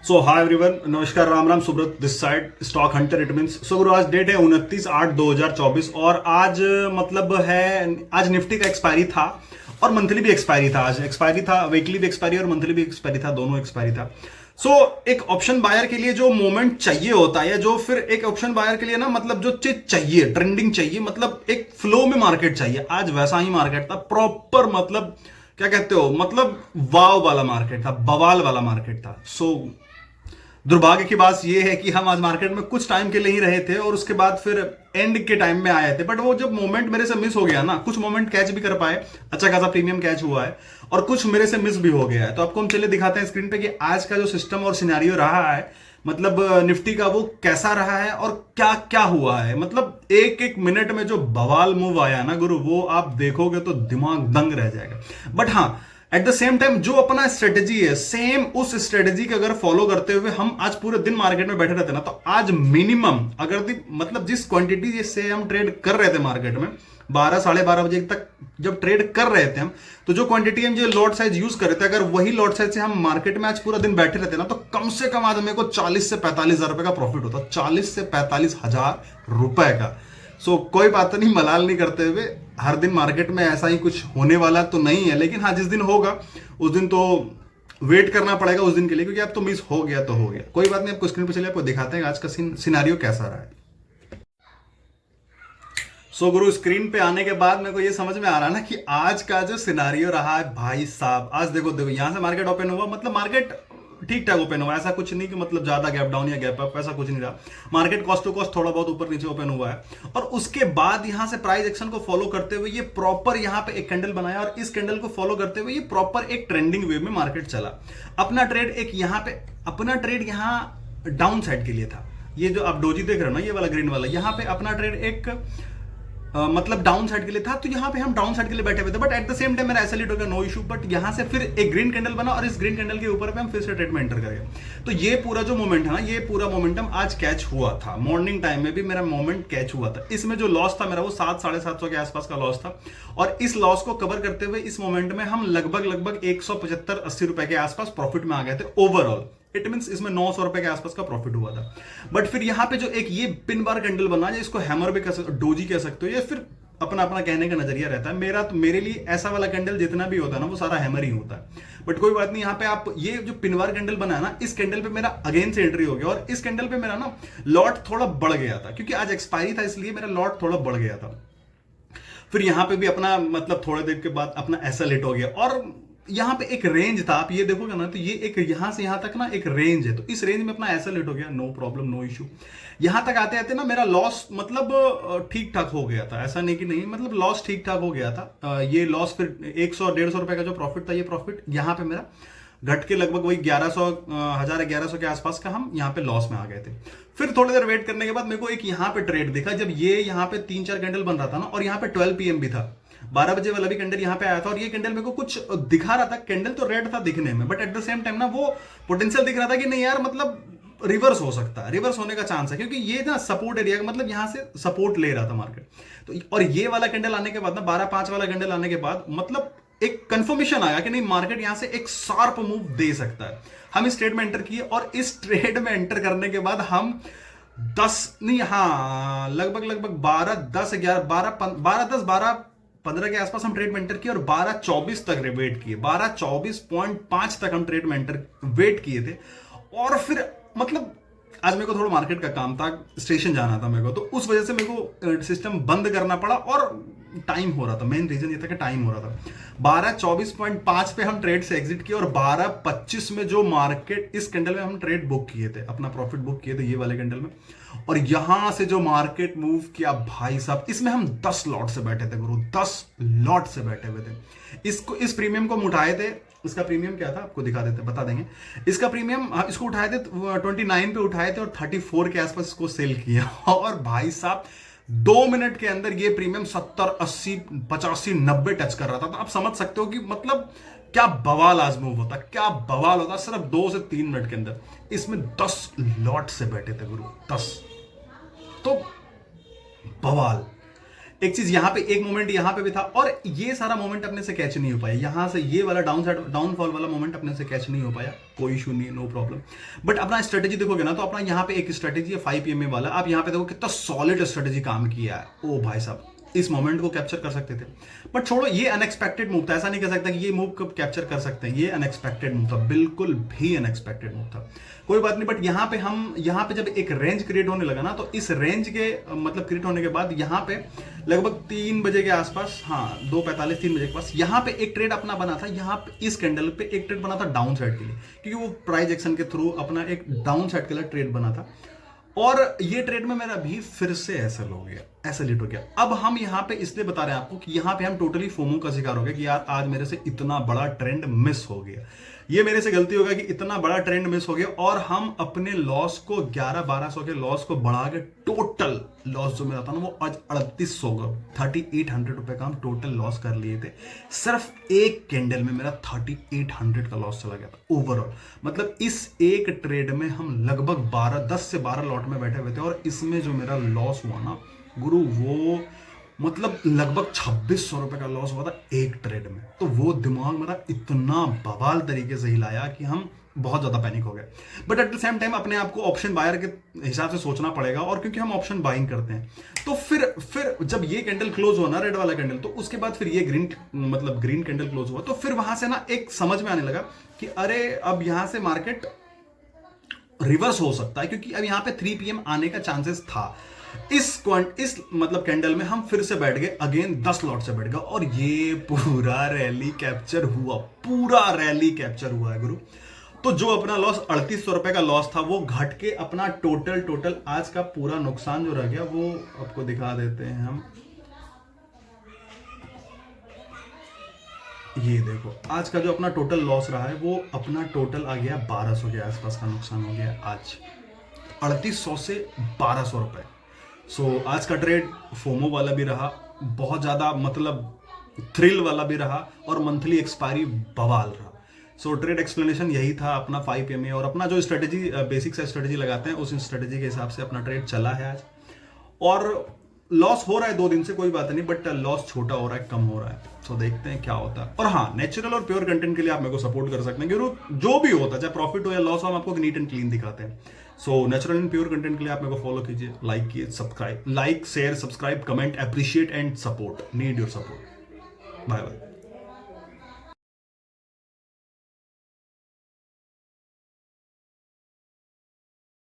सो hi everyone, नमस्कार, Ram Ram, Subrata this side, stock hunter it means. So गुरु, आज डेट है 29/8/2024 और आज मतलब है, आज निफ्टी का एक्सपायरी था और मंथली भी एक्सपायरी था। आज एक्सपायरी था, वीकली भी एक्सपायरी और मंथली भी एक्सपायरी था, दोनों एक्सपायरी था। सो एक ऑप्शन बायर के लिए जो मोमेंट चाहिए होता है, या जो फिर एक ऑप्शन बायर के लिए ना मतलब जो चीज चाहिए, ट्रेंडिंग चाहिए, मतलब एक फ्लो में मार्केट चाहिए, आज वैसा ही मार्केट था। प्रॉपर मतलब क्या कहते हो, मतलब वाव वाला मार्केट था, बवाल वाला मार्केट था। सो दुर्भाग्य की बात यह है कि हम आज मार्केट में कुछ टाइम के लिए ही रहे थे और उसके बाद फिर एंड के टाइम में आए थे। बट वो जब मोमेंट मेरे से मिस हो गया ना, कुछ मोमेंट कैच भी कर पाए, अच्छा खासा प्रीमियम कैच हुआ है, और कुछ मेरे से मिस भी हो गया है। तो आपको हम चलिए दिखाते हैं स्क्रीन पे कि आज का जो सिस्टम और सिनेरियो रहा है, मतलब निफ्टी का, वो कैसा रहा है और क्या क्या हुआ है। मतलब एक एक मिनट में जो बवाल मूव आया ना गुरु, वो आप देखोगे तो दिमाग दंग रह जाएगा। बट हाँ, एट द सेम टाइम जो अपना स्ट्रेटेजी है, सेम उस स्ट्रेटेजी को अगर फॉलो करते हुए हम आज पूरे दिन मार्केट में बैठे रहते ना, तो आज मिनिमम अगर मतलब जिस क्वांटिटी से हम ट्रेड कर रहे थे मार्केट में 12 12:30 बजे तक जब ट्रेड कर रहे थे हम, तो जो क्वांटिटी हम जो लॉट साइज यूज कर रहे थे, अगर वही लॉट साइज से हम मार्केट में आज पूरा दिन बैठे रहते ना, तो कम से कम आज मेरे को 40 से 45 हजार रुपए का प्रॉफिट होता। 40 से 45 हजार रुपए का। सो कोई बात नहीं, मलाल नहीं करते हुए, हर दिन मार्केट में ऐसा ही कुछ होने वाला तो नहीं है, लेकिन हाँ जिस दिन होगा उस दिन तो वेट करना पड़ेगा उस दिन के लिए, क्योंकि अब तो मिस हो गया तो हो गया। कोई बात नहीं, आपको स्क्रीन पर चलिए, आपको दिखाते हैं आज का सिनारियो कैसा रहा है। सो गुरु, स्क्रीन पे आने के बाद मेरे को ये समझ में आ रहा है ना कि आज का जो सिनारियो रहा है भाई साहब, आज देखो देखो यहां से मार्केट ओपन हुआ, मतलब मार्केट ठीक ठाक ओपन हुआ, ऐसा कुछ नहीं कि मतलब ज्यादा गैप डाउन या गैप अप, ऐसा कुछ नहीं रहा। मार्केट कॉस्ट टू कॉस्ट थोड़ा बहुत ऊपर नीचे ओपन हुआ है, और उसके बाद यहां से प्राइस एक्शन को फॉलो करते हुए ये प्रॉपर यहां पे एक कैंडल बनाया, और इस कैंडल को फॉलो करते हुए ये प्रॉपर एक ट्रेंडिंग वे में मार्केट चला। अपना ट्रेड एक यहां पे, अपना ट्रेड यहां डाउन साइड के लिए था। ये जो आप डोजी देख रहे हो ना, ये वाला ग्रीन वाला, यहां पे अपना ट्रेड एक मतलब डाउन साइड के लिए था, तो यहां पे हम डाउन साइड के लिए बैठे हुए थे। But at the same time मेरा ऐसा लीड हो गया, नो इशू। बट यहां से फिर एक ग्रीन कैंडल बना और इस ग्रीन कैंडल के ऊपर पे हम फिर से ट्रेड में एंटर कर गए। तो ये पूरा जो मोमेंट है ना, ये पूरा मोमेंटम आज कैच हुआ था। मॉर्निंग टाइम में भी मेरा मोमेंट कैच हुआ था। इसमें जो लॉस था मेरा, वो 700-750 के आसपास का लॉस था, और इस लॉस को कवर करते हुए इस मोमेंट में हम लगभग 175-80 रुपए के आसपास प्रॉफिट में आ गए थे ओवरऑल। इट मींस इसमें 900 रुपए के आसपास का प्रॉफिट हुआ था। बट फिर यहां पे जो एक ये पिन बार कैंडल बना, इसको हैमर भी कह सकते हो, डोजी कह सकते हो, या फिर अपना अपना कहने का नजरिया रहता है। मेरा तो, मेरे लिए ऐसा वाला कैंडल जितना भी होता है ना, वो सारा हैमर ही होता है। बट कोई बात नहीं, यहाँ पे आप ये जो पिनवार कैंडल बना है ना, इस कैंडल पे मेरा अगेन से एंट्री हो गया, और इस कैंडल पे मेरा ना लॉट थोड़ा बढ़ गया था, क्योंकि आज एक्सपायरी था, इसलिए मेरा लॉट थोड़ा बढ़ गया था। फिर यहां पे भी अपना मतलब थोड़ी देर के बाद अपना ऐसा लेट हो गया, और यहां पे एक रेंज था, आप ये देखोगे ना, तो ये एक यहां से यहां तक ना एक रेंज है, तो इस रेंज में अपना ऐसा लेट हो गया, नो प्रॉब्लम, नो इशू। यहां तक आते आते ना मेरा लॉस मतलब ठीक ठाक हो गया था, ऐसा नहीं कि नहीं, मतलब लॉस ठीक ठाक हो गया था। ये लॉस फिर 100-150 रुपए का जो प्रॉफिट था, ये प्रॉफिट यहां पे मेरा घट के लगभग वही 1100, 1000-1100 के आसपास का हम यहाँ पे लॉस में आ गए थे। फिर थोड़ी देर वेट करने के बाद मेरे को एक यहाँ पे ट्रेड दिखा, जब ये यहाँ पे 3-4 कैंडल बन रहा था ना, और यहाँ पे 12 PM भी था, 12 बजे वाला भी कैंडल यहाँ पे आया था, और ये कैंडल मेरे को कुछ दिखा रहा था। कैंडल तो रेड था दिखने में, but at the same time ना वो पोटेंशियल दिख रहा था कि नहीं यार, मतलब रिवर्स हो सकता है, रिवर्स होने का चांस है, क्योंकि ये ना सपोर्ट एरिया, मतलब यहां से सपोर्ट ले रहा था मार्केट। तो और ये वाला कैंडल आने के बाद ना, 12-5 वाला कैंडल आने के बाद मतलब एक कंफर्मेशन आया कि नहीं, मार्केट यहां से एक शार्प मूव दे सकता है। हम इस ट्रेड में एंटर किए, और इस ट्रेड में एंटर करने के बाद हम 10 नहीं, हाँ लगभग 12-10-12-15 के आसपास हम ट्रेड में एंटर किए, और 12-24 तक वेट किए, 12-24.5 तक हम ट्रेड में एंटर वेट किए थे। और फिर मतलब आज मेरे को थोड़ा मार्केट का काम था, स्टेशन जाना था मेरे को, तो उस वजह से मेरे को सिस्टम बंद करना पड़ा, और टाइम हो रहा था। मेन रीजन ये था कि टाइम हो रहा था। 12-24.5 पे हम ट्रेड से एग्जिट किए, और 12-25 में जो मार्केट, इस कैंडल में हम ट्रेड बुक किए थे, अपना प्रॉफिट बुक किए थे ये वाले कैंडल में। और यहां से जो मार्केट मूव किया भाई साहब, इसमें हम 10 लॉट से बैठे थे गुरु, 10 लॉट से बैठे हुए थे। इसको, इस प्रीमियम को हम उठाए थे। इसका प्रीमियम क्या था आपको दिखा देते, बता देंगे। इसका प्रीमियम इसको उठाए थे 29 पे उठाए थे, और 34 के आसपास इसको सेल किया। और भाई साहब 2 मिनट के अंदर ये प्रीमियम 70, 80, 85, 90 टच कर रहा था। तो आप समझ सकते हो कि मतलब क्या बवाल आज मूव होता, क्या बवाल होता, सिर्फ 2 से 3 मिनट के अंदर। इसमें 10 लॉट से बैठे थे गुरु, 10, तो बवाल। एक चीज यहाँ पे, एक मोमेंट यहाँ पे भी था, और ये सारा मोमेंट अपने से कैच नहीं हो पाया, यहाँ से ये वाला डाउनफॉल वाला मोमेंट अपने से कैच नहीं हो पाया, कोई इशू नहीं, नो प्रॉब्लम। बट अपना स्ट्रेटेजी देखोगे ना, तो अपना यहाँ पे एक स्ट्रेटेजी है 5 PM वाला, आप यहाँ पे देखो कितना सॉलिड स्ट्रेटेजी काम किया है। ओ भाई साहब, इस मोमेंट को कैप्चर कर सकते थे, बट छोड़ो, ये अनएक्सपेक्टेड मूव था, ऐसा नहीं कह सकता कि ये मूव कब कैप्चर कर सकते हैं, ये अनएक्सपेक्टेड मूव था, बिल्कुल भी अनएक्सपेक्टेड मूव था, कोई बात नहीं। बट यहाँ पे जब एक रेंज क्रिएट होने लगा ना, तो इस रेंज के मतलब क्रिएट होने के बाद यहाँ पे लगभग 3 बजे के आसपास, हाँ 2:45 3 बजे के पास, यहाँ पे एक ट्रेड अपना बना था, यहाँ पे इस कैंडल पे एक ट्रेड बना था डाउन साइड के लिए, क्योंकि वो प्राइस एक्शन के थ्रू अपना एक डाउन साइड के लिए ट्रेड बना था, और ये ट्रेड में मेरा भी फिर से एसएल हो गया, एसएल हिट हो गया। अब हम यहाँ पे इसलिए बता रहे हैं आपको कि यहाँ पे हम टोटली फोमो का शिकार हो गए कि यार आज मेरे से इतना बड़ा ट्रेंड मिस हो गया, ये मेरे से गलती हो गया कि इतना बड़ा ट्रेंड मिस हो गया, और हम अपने लॉस को 1100-1200 के लॉस को बढ़ा के टोटल लॉस जो मेरा था ना, वो आज 3800 का 3800 रुपए का हम टोटल लॉस कर लिए थे। सिर्फ एक कैंडल में मेरा 3800 का लॉस चला गया था ओवरऑल। मतलब इस एक ट्रेड में हम लगभग 10 से 12 लॉट में बैठे हुए थे, और इसमें जो मेरा लॉस हुआ ना गुरु, वो मतलब लगभग 2600 रुपए का लॉस हुआ था एक ट्रेड में। तो वो दिमाग मेरा इतना बवाल तरीके से हिलाया कि हम बहुत ज्यादा पैनिक हो गए। But at the same time अपने आप को ऑप्शन बायर के हिसाब से सोचना पड़ेगा, और क्योंकि हम ऑप्शन बाइंग करते हैं, तो फिर जब ये कैंडल क्लोज हुआ ना, रेड वाला कैंडल, तो उसके बाद फिर ये ग्रीन कैंडल क्लोज हुआ, तो फिर वहां से ना एक समझ में आने लगा कि अरे अब यहां से मार्केट रिवर्स हो सकता है, क्योंकि अब यहाँ पे 3 PM आने का चांसेस था। इस मतलब कैंडल में हम फिर से बैठ गए, अगेन 10 लॉट से बैठ गए, और ये पूरा रैली कैप्चर हुआ, पूरा रैली कैप्चर हुआ है गुरु। तो जो अपना लॉस 3800 रुपए का लॉस था, वो घट के अपना टोटल आज का पूरा नुकसान जो रह गया, वो आपको दिखा देते हैं हम। ये देखो, आज का जो अपना टोटल लॉस रहा है, वो अपना टोटल आ गया 1200 के आसपास का नुकसान हो गया आज, 3800 से 1200 रुपए। सो आज का ट्रेड फोमो वाला भी रहा, बहुत ज्यादा मतलब थ्रिल वाला भी रहा, और मंथली एक्सपायरी बवाल रहा। सो ट्रेड एक्सप्लेनेशन यही था अपना 5 PM, और अपना जो स्ट्रेटेजी बेसिक से स्ट्रेटेजी लगाते हैं, उस स्ट्रेटेजी के हिसाब से अपना ट्रेड चला है आज। और लॉस हो रहा है 2 दिन से, कोई बात नहीं, बट लॉस छोटा हो रहा है, कम हो रहा है। तो देखते हैं क्या होता है। और हाँ, नेचुरल और प्योर कंटेंट के लिए आप मेरे को सपोर्ट कर सकते हैं, क्योंकि जो भी होता है, चाहे प्रॉफिट हो या लॉस हो, हम आपको नीट एंड क्लीन दिखाते हैं। So natural and pure content के लिए आप मेरे को फॉलो कीजिए, लाइक कीजिए, subscribe, like share subscribe comment, appreciate and support, need your support. Bye bye.